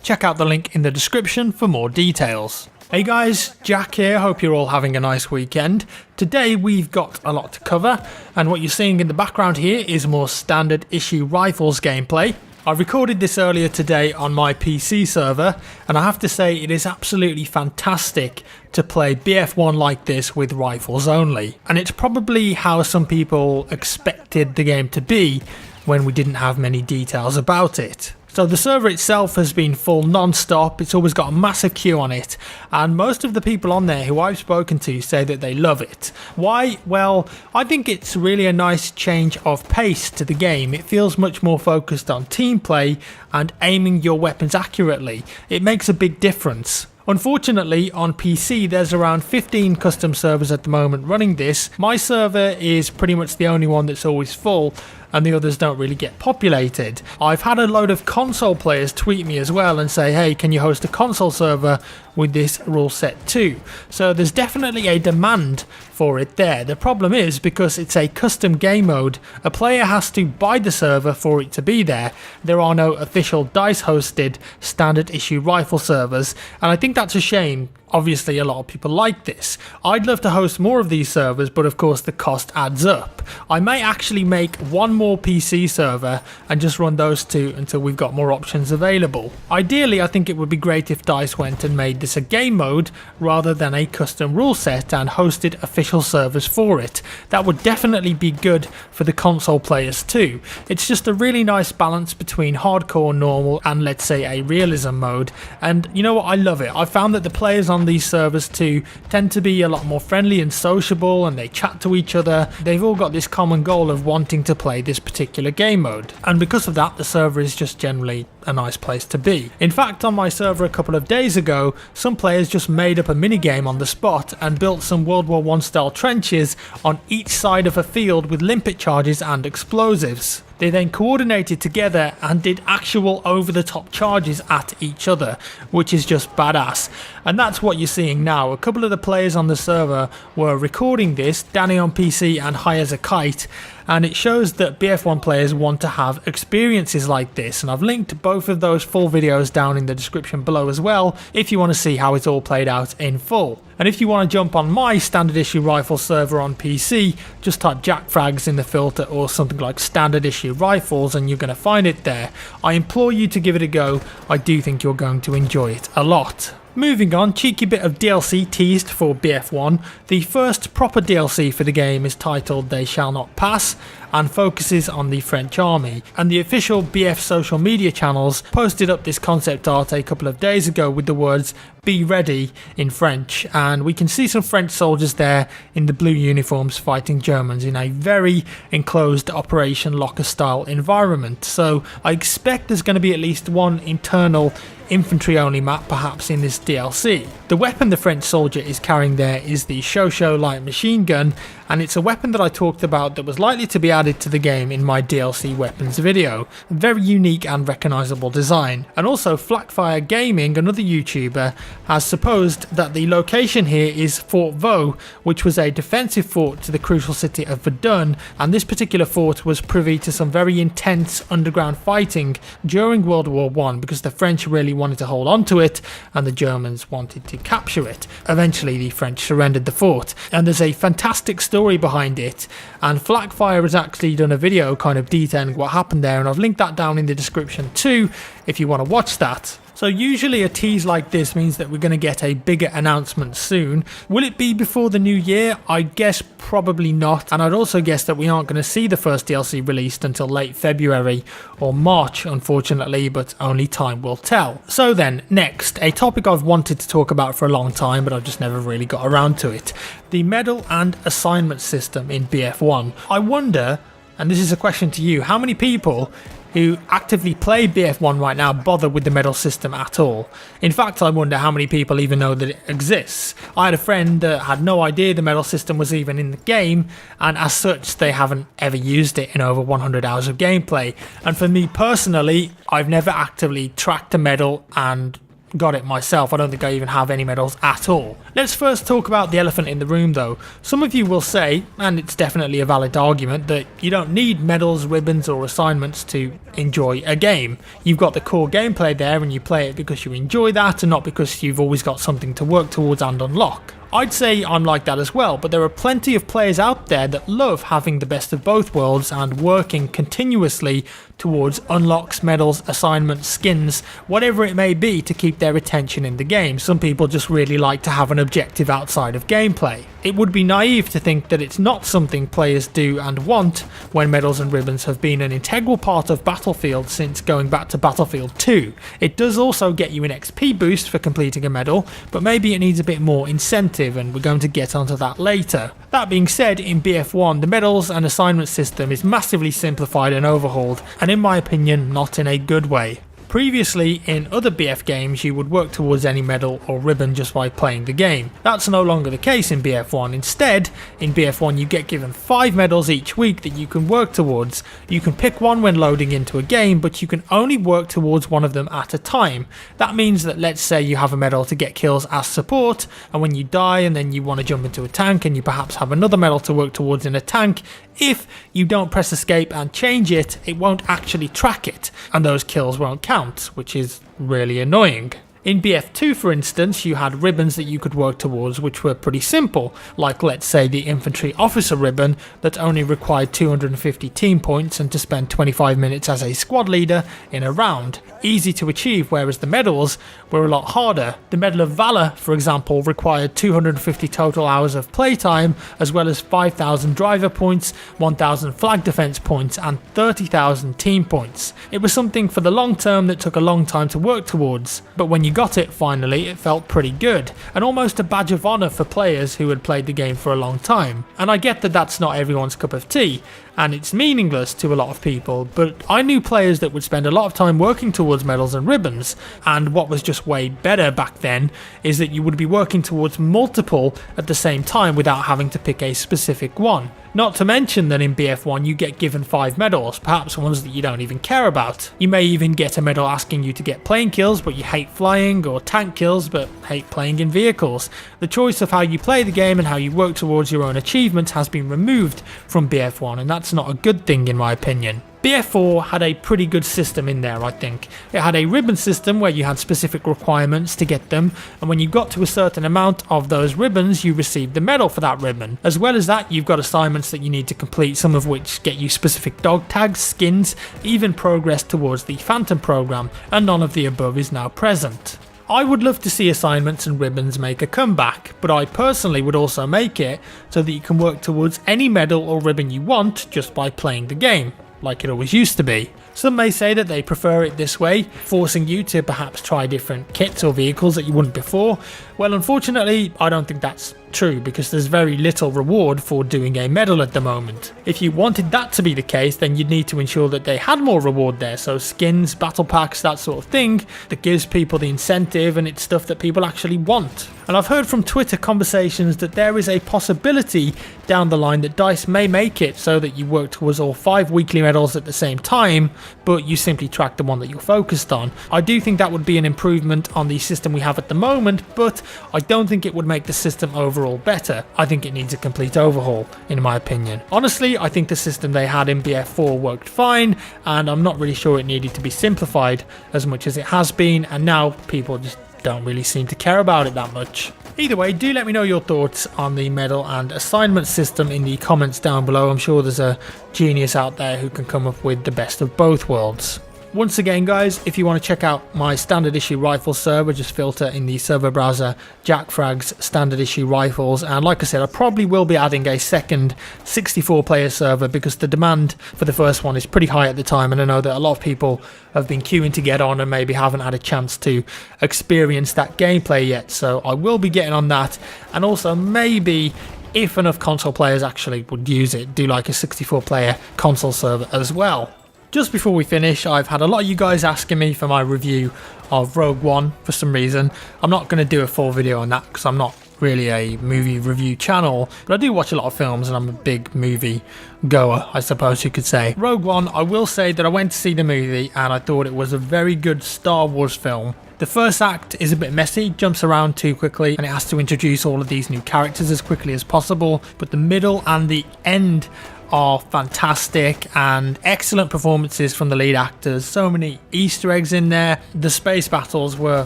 check out the link in the description for more details. Hey guys, Jack here, hope you're all having a nice weekend. Today we've got a lot to cover, and what you're seeing in the background here is more standard issue rifles gameplay. I recorded this earlier today on my PC server, and I have to say it is absolutely fantastic to play BF1 like this with rifles only. And it's probably how some people expected the game to be when we didn't have many details about it. So the server itself has been full non-stop, it's always got a massive queue on it, and most of the people on there who I've spoken to say that they love it. Why? Well, I think it's really a nice change of pace to the game. It feels much more focused on team play and aiming your weapons accurately. It makes a big difference. Unfortunately, on PC there's around 15 custom servers at the moment running this. My server is pretty much the only one that's always full, and the others don't really get populated. I've had a load of console players tweet me as well and say, hey, can you host a console server with this rule set too? So there's definitely a demand for it there. The problem is, because it's a custom game mode, a player has to buy the server for it to be there. There are no official DICE hosted standard issue rifle servers, and I think that's a shame. Obviously a lot of people like this. I'd love to host more of these servers, but of course the cost adds up. I may actually make one more PC server and just run those two until we've got more options available. Ideally, I think it would be great if DICE went and made this a game mode rather than a custom rule set and hosted official servers for it. That would definitely be good for the console players too. It's just a really nice balance between hardcore, normal, and let's say a realism mode. And you know what, I love it. I found that the players on these servers too tend to be a lot more friendly and sociable, and they chat to each other. They've all got this common goal of wanting to play this particular game mode, and because of that the server is just generally a nice place to be. In fact, on my server a couple of days ago, some players just made up a minigame on the spot and built some World War I style trenches on each side of a field with limpet charges and explosives. They then coordinated together and did actual over-the-top charges at each other, which is just badass. And that's what you're seeing now. A couple of the players on the server were recording this, Danny on PC and High as a Kite, and it shows that BF1 players want to have experiences like this, and I've linked both of those full videos down in the description below as well if you want to see how it's all played out in full. And if you want to jump on my standard issue rifle server on PC, just type Jack Frags in the filter or something like standard issue rifles and you're going to find it there. I implore you to give it a go. I do think you're going to enjoy it a lot. Moving on, cheeky bit of DLC teased for BF1. The first proper DLC for the game is titled They Shall Not Pass and focuses on the French army, and the official BF social media channels posted up this concept art a couple of days ago with the words "Be ready" in French, and we can see some French soldiers there in the blue uniforms fighting Germans in a very enclosed Operation Locker style environment. So I expect there's going to be at least one internal infantry only map perhaps in this DLC. The weapon the French soldier is carrying there is the Shosho light machine gun, and it's a weapon that I talked about that was likely to be added to the game in my DLC weapons video. Very unique and recognisable design. And also Flakfire Gaming, another YouTuber, has supposed that the location here is Fort Vaux, which was a defensive fort to the crucial city of Verdun, and this particular fort was privy to some very intense underground fighting during World War I because the French really wanted to hold on to it and the Germans wanted to capture it. Eventually the French surrendered the fort, and there's a fantastic story behind it, and Flakfire has actually done a video kind of detailing what happened there, and I've linked that down in the description too if you want to watch that. So usually a tease like this means that we're going to get a bigger announcement soon. Will it be before the new year? I guess probably not, and I'd also guess that we aren't going to see the first DLC released until late February or March, unfortunately, but only time will tell. So then, next, a topic I've wanted to talk about for a long time, but I've just never really got around to it. The medal and assignment system in BF1. I wonder, and this is a question to you, how many people who actively play BF1 right now bother with the medal system at all? In fact, I wonder how many people even know that it exists. I had a friend that had no idea the medal system was even in the game, and as such they haven't ever used it in over 100 hours of gameplay. And for me personally, I've never actively tracked a medal and got it myself. I don't think I even have any medals at all. Let's first talk about the elephant in the room though. Some of you will say, and it's definitely a valid argument, that you don't need medals, ribbons or assignments to enjoy a game. You've got the core gameplay there and you play it because you enjoy that and not because you've always got something to work towards and unlock. I'd say I'm like that as well, but there are plenty of players out there that love having the best of both worlds and working continuously towards unlocks, medals, assignments, skins, whatever it may be to keep their attention in the game. Some people just really like to have an objective outside of gameplay. It would be naive to think that it's not something players do and want when medals and ribbons have been an integral part of Battlefield since going back to Battlefield 2. It does also get you an XP boost for completing a medal, but maybe it needs a bit more incentive, and we're going to get onto that later. That being said, in BF1 the medals and assignment system is massively simplified and overhauled, and in my opinion not in a good way. Previously, in other BF games, you would work towards any medal or ribbon just by playing the game. That's no longer the case in BF1. Instead, in BF1 you get given 5 medals each week that you can work towards. You can pick one when loading into a game, but you can only work towards one of them at a time. That means that, let's say you have a medal to get kills as support, and when you die and then you want to jump into a tank and you perhaps have another medal to work towards in a tank, if you don't press escape and change it, it won't actually track it, and those kills won't count, which is really annoying. In BF2, for instance, you had ribbons that you could work towards which were pretty simple, like let's say the infantry officer ribbon that only required 250 team points and to spend 25 minutes as a squad leader in a round. Easy to achieve, whereas the medals were a lot harder. The Medal of Valor, for example, required 250 total hours of playtime, as well as 5,000 driver points, 1,000 flag defense points and 30,000 team points. It was something for the long term that took a long time to work towards, but when you got it finally, it felt pretty good, and almost a badge of honour for players who had played the game for a long time. And I get that that's not everyone's cup of tea, and it's meaningless to a lot of people, but I knew players that would spend a lot of time working towards medals and ribbons, and what was just way better back then is that you would be working towards multiple at the same time without having to pick a specific one. Not to mention that in BF1 you get given 5 medals, perhaps ones that you don't even care about. You may even get a medal asking you to get plane kills but you hate flying, or tank kills but hate playing in vehicles. The choice of how you play the game and how you work towards your own achievements has been removed from BF1, and that's not a good thing in my opinion. BF4 had a pretty good system in there, I think. It had a ribbon system where you had specific requirements to get them, and when you got to a certain amount of those ribbons you received the medal for that ribbon. As well as that, you've got assignments that you need to complete, some of which get you specific dog tags, skins, even progress towards the Phantom program, and none of the above is now present. I would love to see assignments and ribbons make a comeback, but I personally would also make it so that you can work towards any medal or ribbon you want just by playing the game, like it always used to be. Some may say that they prefer it this way, forcing you to perhaps try different kits or vehicles that you wouldn't before. Well, unfortunately, I don't think that's true, because there's very little reward for doing a medal at the moment. If you wanted that to be the case, then you'd need to ensure that they had more reward there, so skins, battle packs, that sort of thing, that gives people the incentive and it's stuff that people actually want. And I've heard from Twitter conversations that there is a possibility down the line that DICE may make it so that you work towards all 5 weekly medals at the same time, but you simply track the one that you're focused on. I do think that would be an improvement on the system we have at the moment, but I don't think it would make the system overall better. I think it needs a complete overhaul, in my opinion. Honestly, I think the system they had in BF4 worked fine, and I'm not really sure it needed to be simplified as much as it has been, and now people just don't really seem to care about it that much. Either way, do let me know your thoughts on the medal and assignment system in the comments down below. I'm sure there's a genius out there who can come up with the best of both worlds. Once again guys, if you want to check out my standard issue rifle server, just filter in the server browser JackFrag's standard issue rifles, and like I said, I probably will be adding a second 64 player server because the demand for the first one is pretty high at the time, and I know that a lot of people have been queuing to get on and maybe haven't had a chance to experience that gameplay yet, so I will be getting on that. And also maybe, if enough console players actually would use it, do like a 64 player console server as well. Just before we finish, I've had a lot of you guys asking me for my review of Rogue One for some reason. I'm not going to do a full video on that because I'm not really a movie review channel, but I do watch a lot of films and I'm a big movie goer, I suppose you could say. Rogue One, I will say that I went to see the movie and I thought it was a very good Star Wars film. The first act is a bit messy, jumps around too quickly, and it has to introduce all of these new characters as quickly as possible, but the middle and the end are fantastic and excellent performances from the lead actors. So many Easter eggs in there. The space battles were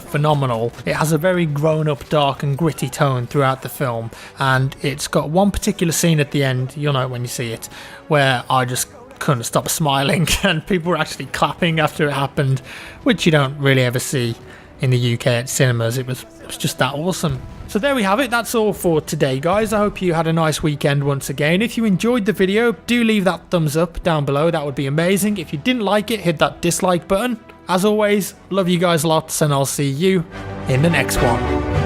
phenomenal. It has a very grown-up, dark and gritty tone throughout the film, and it's got one particular scene at the end, you'll know it when you see it, where I just couldn't stop smiling and people were actually clapping after it happened, which you don't really ever see in the UK at cinemas. It was just that awesome. So there we have it. That's all for today, guys. I hope you had a nice weekend once again. If you enjoyed the video, do leave that thumbs up down below. That would be amazing. If you didn't like it, hit that dislike button. As always, love you guys lots, and I'll see you in the next one.